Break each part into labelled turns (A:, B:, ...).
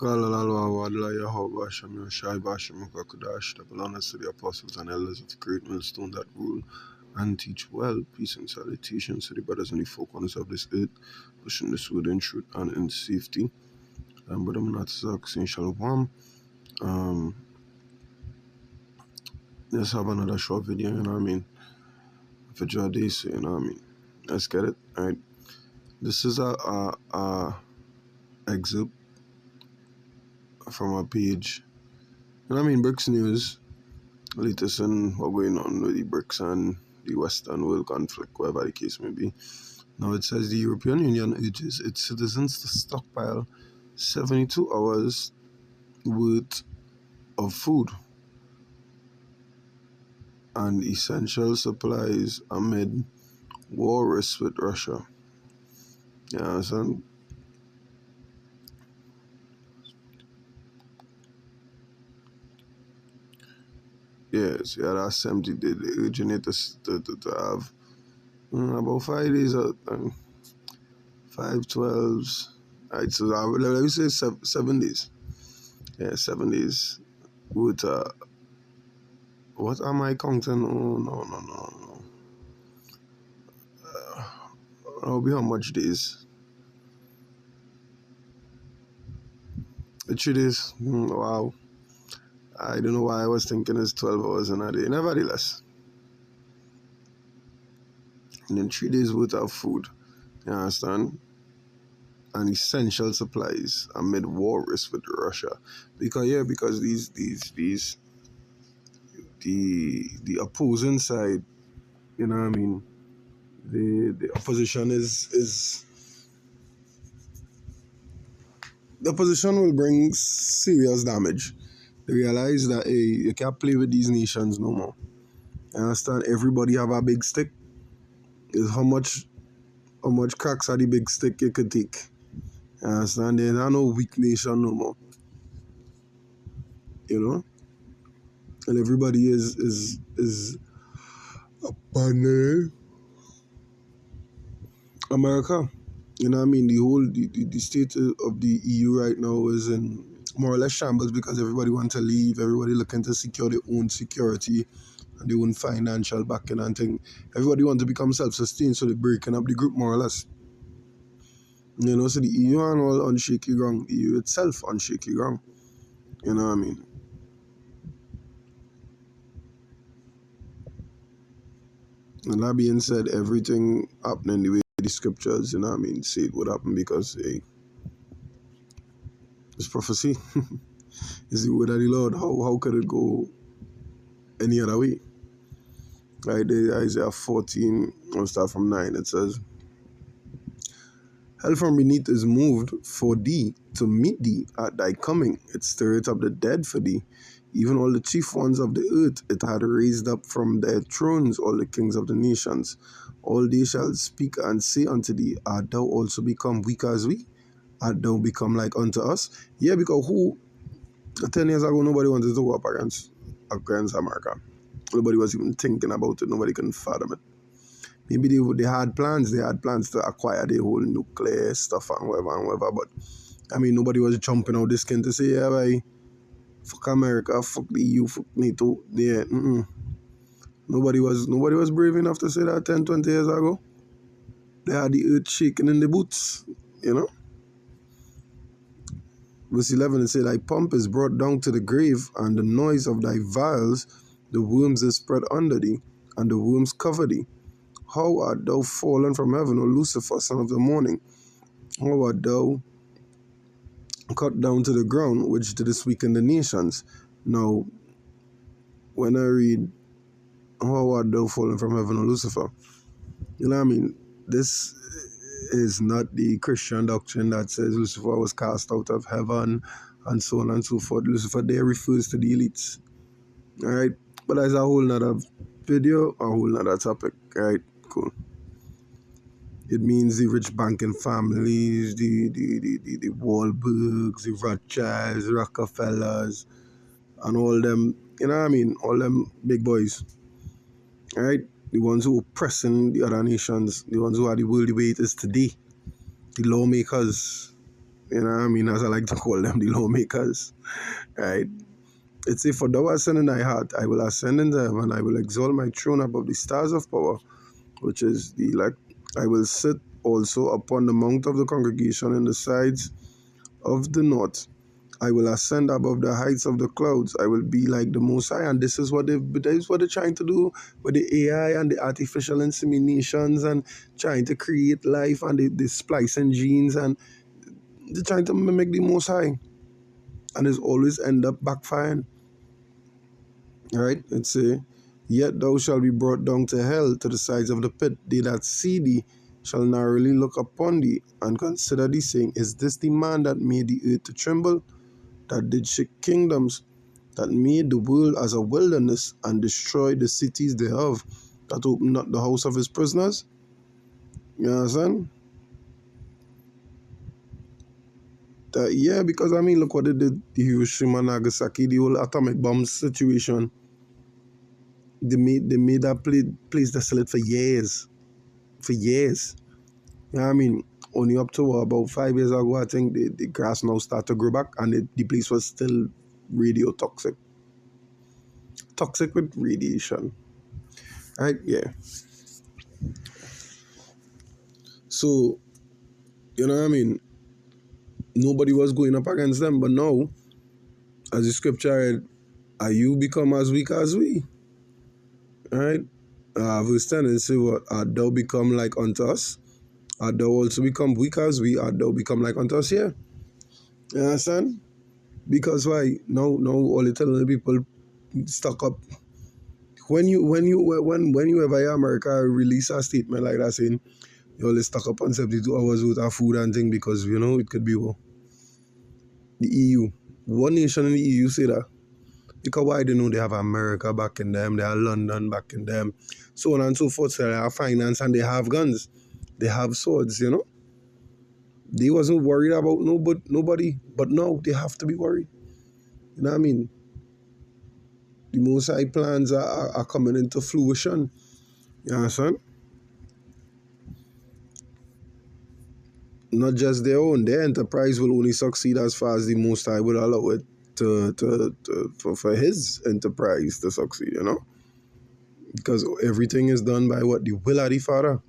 A: قال الله وعلا Yahweh Hashem Yoshai Bashem Kakudash, the belongers to the apostles and elders of the great millstone that rule and teach well. Peace and salutations to the brothers and the four corners of this earth, pushing this word in truth and in safety. But I'm not saying Shalom. Let's have another short video, you know what I mean? For your day, so you know what I mean? Let's get it. Alright. This is a excerpt from a page. You know what I mean? Bricks News. Latest in what's going on with the BRICS and the Western world conflict, whatever the case may be. Now it says the European Union urges its citizens to stockpile 72 hours worth of food and essential supplies amid war risks with Russia. You understand? Yes, yeah, that's 70 days. They urging it to have about 5 days out, 5/12. Right, so let me say 7 days. Yeah, 7 days. With what am I counting? Oh, no. I'll be how much days? 3 days. Wow. I don't know why I was thinking it's 12 hours in a day. Nevertheless. And then 3 days worth of food. You understand? And essential supplies amid war risk with Russia. Because the opposing side, you know what I mean? The opposition is the opposition will bring serious damage. They realize that you can't play with these nations no more. You understand? Everybody have a big stick. Is how much cracks are the big stick you could take. You understand? There's no weak nation no more. You know? And everybody is upon America. You know what I mean? The state of the EU right now is in more or less shambles because everybody wants to leave, everybody looking to secure their own security and their own financial backing and thing. Everybody wants to become self-sustained, so they're breaking up the group more or less. You know, so the EU and all on shaky ground, the EU itself on shaky ground. You know what I mean? And that being said, everything happening the way the scriptures, you know what I mean, say it would happen because, hey, it's prophecy. It's the word of the Lord. How could it go any other way? Right there, Isaiah 14, I'll start from 9. It says, hell from beneath is moved for thee to meet thee at thy coming. It stirreth up the dead for thee. Even all the chief ones of the earth it had raised up from their thrones, all the kings of the nations. All they shall speak and say unto thee, art thou also become weak as we? Art thou become like unto us? Yeah, because 10 years ago, nobody wanted to go up against America. Nobody was even thinking about it. Nobody can fathom it. Maybe they had plans. They had plans to acquire the whole nuclear stuff and whatever. But, I mean, nobody was jumping out the skin to say, yeah, bye, fuck America, fuck the EU, fuck NATO. Yeah, Nobody was brave enough to say that 10, 20 years ago. They had the earth shaking in the boots, you know. Verse 11, it said, thy pomp is brought down to the grave, and the noise of thy vials, the worms is spread under thee, and the worms cover thee. How art thou fallen from heaven, O Lucifer, son of the morning? How art thou cut down to the ground, which didst weaken the nations? Now, when I read, how art thou fallen from heaven, O Lucifer? You know what I mean? This is not the Christian doctrine that says Lucifer was cast out of heaven and so on and so forth. Lucifer there refers to the elites. Alright? But that's a whole nother video, a whole nother topic. Alright? Cool. It means the rich banking families, the Wahlbergs, the Rothschilds, the Rockefellers, and all them, you know what I mean? All them big boys. Alright? The ones who are oppressing the other nations, the ones who are the world the way it is today. The lawmakers, You know what I mean? As I like to call them, the lawmakers, right? It says, for thou hast said in thy heart, I will ascend into heaven, I will exalt my throne above the stars of power, which is the elect. I will sit also upon the mount of the congregation in the sides of the north. I will ascend above the heights of the clouds. I will be like the Most High. And this is what they're trying to do with the AI and the artificial inseminations and trying to create life and the splicing genes, and they're trying to mimic the Most High. And it's always end up backfiring. Right? It's a, yet thou shalt be brought down to hell, to the sides of the pit. They that see thee shall narrowly look upon thee and consider thee, saying, is this the man that made the earth to tremble, that did shake kingdoms, that made the world as a wilderness, and destroyed the cities thereof, that opened not the house of his prisoners? You understand? That, yeah, because I mean, look what they did, the Hiroshima, Nagasaki, the whole atomic bomb situation. They made that place desolate for years. For years. You know what I mean? Only up to about 5 years ago, I think the grass now start to grow back, and the place was still radio toxic. Toxic with radiation. Right? Yeah. So, you know what I mean? Nobody was going up against them, but now, as the scripture read, are you become as weak as we? Right? Verse 10, it say what? Art thou become like unto us? Art thou also become weak as we? Art thou become like unto us here? You understand? Because why? Now all the telling the people stuck up. When you ever hear America release a statement like that saying you only stuck up on 72 hours worth of food and thing because it could be war. The EU. One nation in the EU say that. Because why they know they have America back in them, they have London back in them, so on and so forth. So they have finance and they have guns, they have swords. They wasn't worried about nobody, but now they have to be worried. You know what I mean? The Most High plans are coming into fruition. You understand? Not just their own. Their enterprise will only succeed as far as the Most High will allow it for his enterprise to succeed. Because everything is done by what? The will of the Father.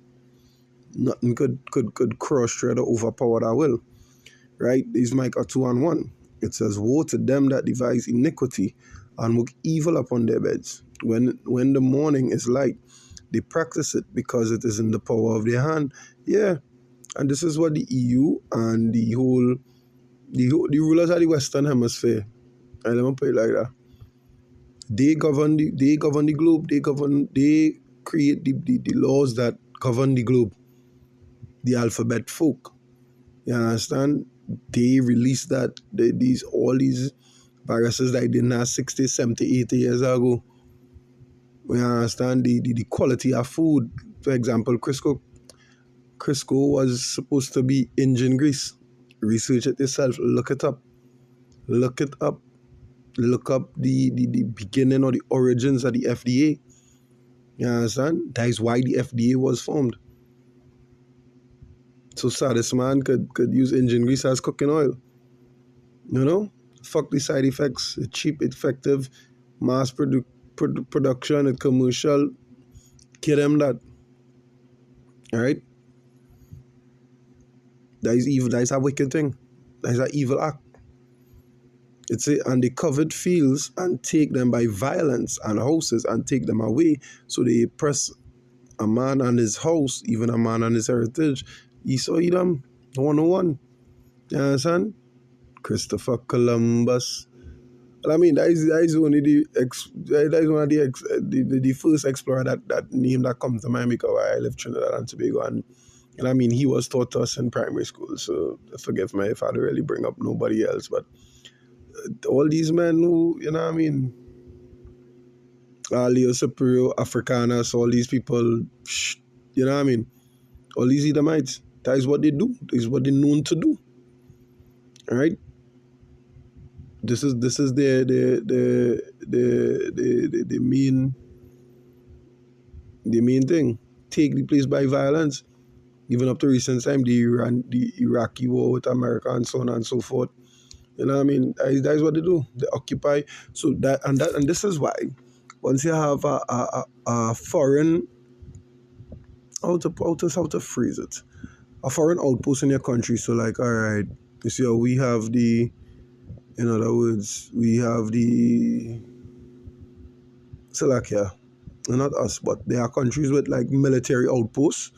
A: Nothing could crush, shred, or overpower that will. Right? This is Micah 2:1. It says, woe to them that devise iniquity and work evil upon their beds. When the morning is light, they practice it because it is in the power of their hand. Yeah. And this is what the EU and the rulers of the Western Hemisphere, and let me put it like that. They govern the globe. They create the laws that govern the globe. The alphabet folk. You understand? They released that all these viruses that I didn't have 60, 70, 80 years ago. You understand? The quality of food. For example, Crisco was supposed to be engine grease. Research it yourself. Look it up. Look it up. Look up the beginning or the origins of the FDA. You understand? That is why the FDA was formed. So Saddest Man could use engine grease as cooking oil. Fuck the side effects. It's cheap, effective, mass production, and commercial. Kill them that. Alright? That is evil. That is a wicked thing. That is an evil act. And they covered fields and take them by violence and houses and take them away. So they oppress a man and his house, even a man and his heritage. Esau Edom, 101. You understand? Christopher Columbus. Well, I mean, that is only that is one of the first explorer that name that comes to mind because I live in Trinidad and Tobago, and I mean he was taught to us in primary school. So forgive me if I don't really bring up nobody else, but all these men who what I mean, Leo Superior, Africanus, all these people, what I mean, all these Edomites. That is what they do. That is what they're known to do. All right. This is the main thing. Take the place by violence. even up to recent time, the Iraqi war with America and so on and so forth. You know what I mean? That is what they do. They occupy. So and this is why once you have a foreign, how to phrase it, a foreign outpost in your country. So like, all right, you see, we have in other words, we have the Slovakia, not us, but there are countries with like military outposts.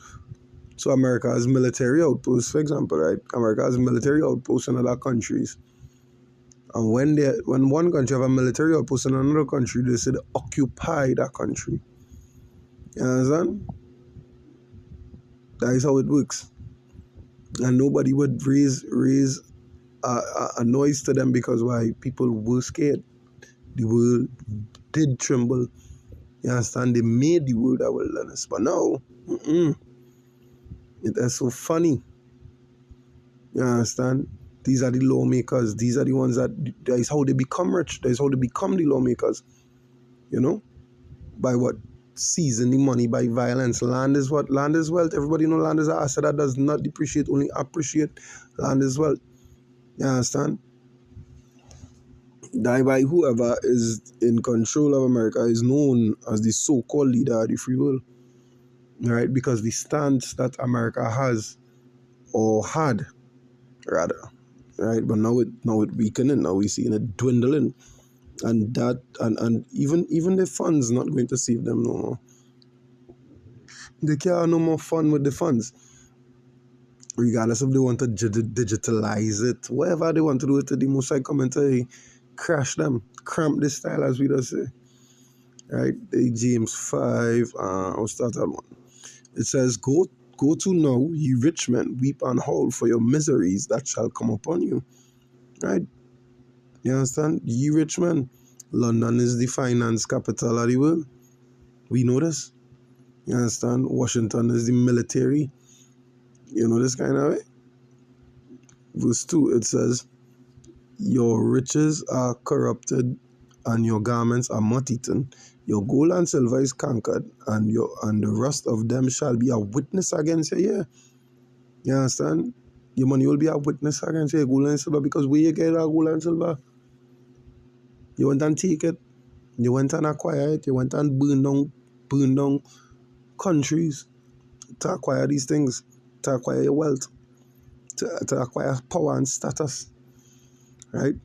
A: So America has military outposts, for example, right? America has military outposts in other countries. And when one country have a military outpost in another country, they say they occupy that country. You understand? That is how it works. And nobody would raise a noise to them because why? People were scared. The world did tremble. You understand? They made the world a wilderness. But now, it is so funny. You understand? These are the lawmakers. These are the ones that is how they become rich. That is how they become the lawmakers. You know? By what? Seizing the money by violence. Land is what? Land is wealth. Everybody know land is an asset that does not depreciate, only appreciate. Land is wealth. You understand? Thereby, whoever is in control of America is known as the so-called leader of the free world. Right? Because the stance that America has, or had, rather, right? But now it weakening. Now we seeing it dwindling, and even the funds not going to save them no more. They can't have no more fun with the funds, regardless if they want to digitalize it, whatever they want to do it. To the most I commentary, crash them, cramp this style as we just say, right? The James 5, I'll start that one. It says, Go to now, ye rich men, weep and howl for your miseries that shall come upon you. Right? You understand? Ye rich men. London is the finance capital of the world. We know this. You understand? Washington is the military. You know this kind of way? Verse 2, it says, Your riches are corrupted and your garments are moth-eaten. Your gold and silver is cankered, and the rust of them shall be a witness against you. Yeah. You understand? Your money will be a witness against your gold and silver, because where you get that gold and silver? You went and take it. You went and acquire it. You went and burn down countries to acquire these things, to acquire your wealth, to acquire power and status, right?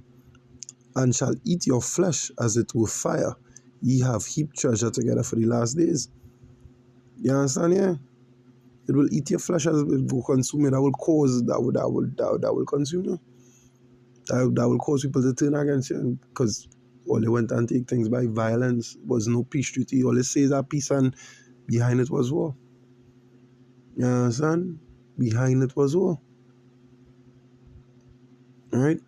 A: And shall eat your flesh as it were fire. Ye have heaped treasure together for the last days. You understand? Yeah. It will eat your flesh as it will consume you. That will consume you. That will cause people to turn against you, because all they went and take things by violence. Was no peace treaty. All they say is that peace, and behind it was war. You understand? Behind it was war. Alright?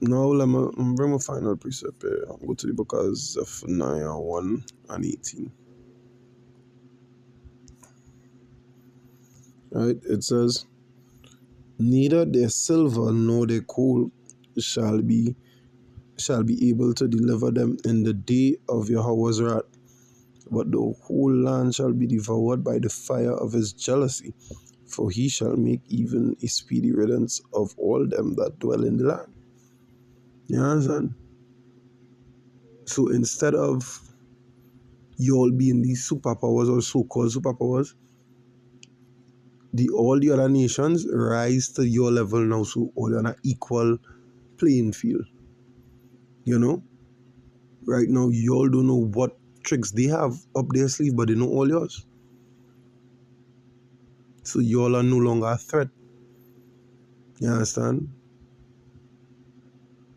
A: Now let me bring my final precept here. I'll go to the book of Zephaniah 1 and 18. Right? It says, Neither their silver nor their gold shall be able to deliver them in the day of Yahweh's wrath, but the whole land shall be devoured by the fire of his jealousy, for he shall make even a speedy riddance of all them that dwell in the land. You understand? So instead of you all being these superpowers or so-called superpowers, all the other nations rise to your level now, so all on an equal playing field. You know? Right now, you all don't know what tricks they have up their sleeve, but they know all yours. So you all are no longer a threat. You understand?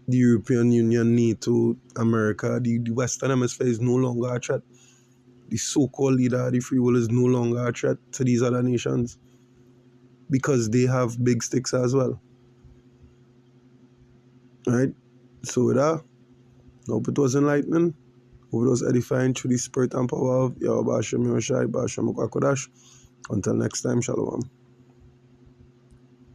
A: The European Union, NATO, America, the Western Hemisphere is no longer a threat. The so-called leader of the free world is no longer a threat to these other nations, because they have big sticks as well. Right? So with that, I hope it was enlightening. Hope it was edifying through the spirit and power of Yahweh Hashem Yoshai, Bashem Kodash. Until next time, Shalom.